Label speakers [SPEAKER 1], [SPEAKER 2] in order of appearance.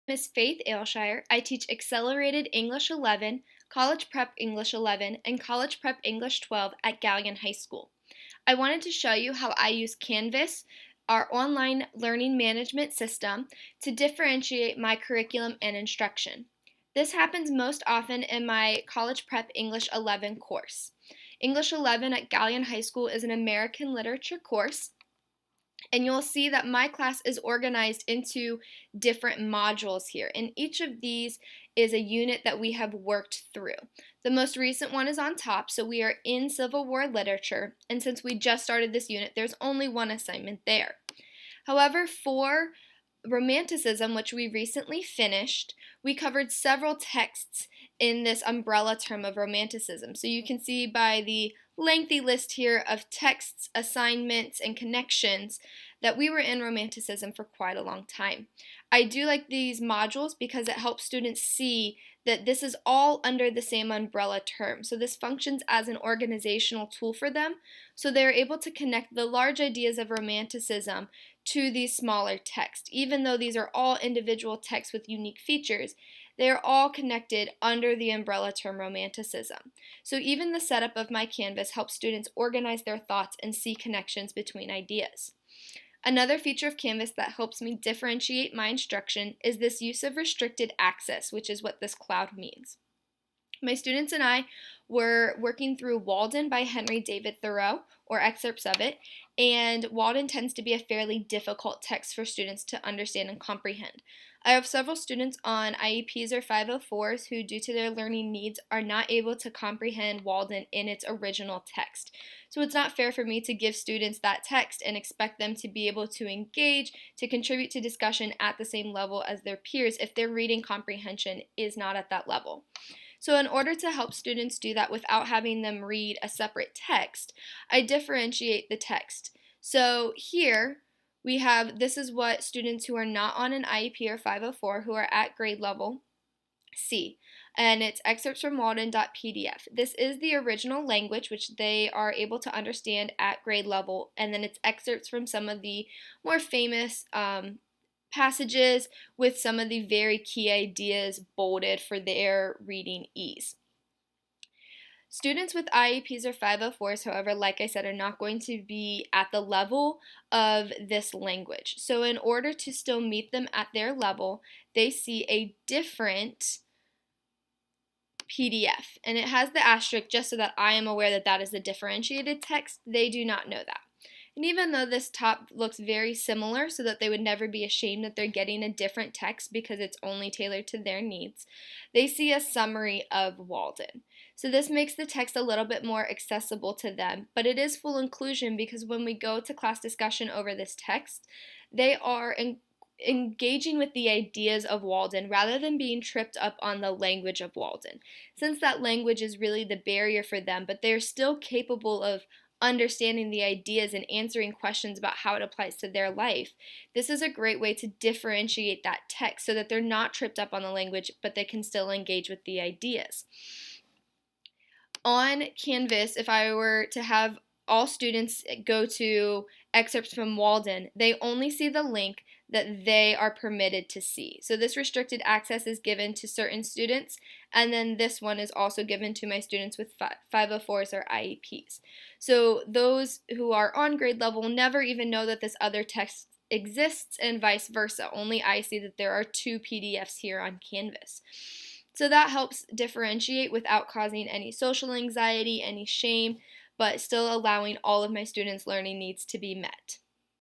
[SPEAKER 1] Miss Faith Aylshire. I teach Accelerated English 11, College Prep English 11, and College Prep English 12 at Gallion High School. I wanted to show you how I use Canvas, our online learning management system, to differentiate my curriculum and instruction. This happens most often in my College Prep English 11 course. English 11 at Gallion High School is an American literature course, and you'll see that my class is organized into different modules here. And each of these is a unit that we have worked through. The most recent one is on top, so we are in Civil War literature. And since we just started this unit, there's only one assignment there. However, for Romanticism, which we recently finished, we covered several texts in this umbrella term of Romanticism. So you can see by the lengthy list here of texts, assignments, and connections that we were in Romanticism for quite a long time. I do like these modules because it helps students see that this is all under the same umbrella term. So this functions as an organizational tool for them, so they're able to connect the large ideas of Romanticism to these smaller texts. Even though these are all individual texts with unique features, they are all connected under the umbrella term Romanticism. So even the setup of my Canvas helps students organize their thoughts and see connections between ideas. Another feature of Canvas that helps me differentiate my instruction is this use of restricted access, which is what this cloud means. My students and I were working through Walden by Henry David Thoreau, or excerpts of it, and Walden tends to be a fairly difficult text for students to understand and comprehend. I have several students on IEPs or 504s who, due to their learning needs, are not able to comprehend Walden in its original text. So it's not fair for me to give students that text and expect them to be able to engage, to contribute to discussion at the same level as their peers if their reading comprehension is not at that level. So in order to help students do that without having them read a separate text, I differentiate the text. So here we have, this is what students who are not on an IEP or 504 who are at grade level see. And it's excerpts from Walden.pdf. This is the original language, which they are able to understand at grade level, and then it's excerpts from some of the more famous passages with some of the very key ideas bolded for their reading ease. Students with IEPs or 504s, however, like I said, are not going to be at the level of this language. So in order to still meet them at their level, they see a different PDF, and it has the asterisk just so that I am aware that that is a differentiated text. They do not know that. And even though this top looks very similar so that they would never be ashamed that they're getting a different text because it's only tailored to their needs, they see a summary of Walden. So this makes the text a little bit more accessible to them, but it is full inclusion because when we go to class discussion over this text, they are engaging with the ideas of Walden rather than being tripped up on the language of Walden. Since that language is really the barrier for them, but they're still capable of understanding the ideas and answering questions about how it applies to their life, this is a great way to differentiate that text so that they're not tripped up on the language, but they can still engage with the ideas. On Canvas, if I were to have all students go to excerpts from Walden, they only see the link that they are permitted to see. So this restricted access is given to certain students, and then this one is also given to my students with 504s or IEPs. So those who are on grade level never even know that this other text exists, and vice versa. Only I see that there are two PDFs here on Canvas. So that helps differentiate without causing any social anxiety, any shame, but still allowing all of my students' learning needs to be met.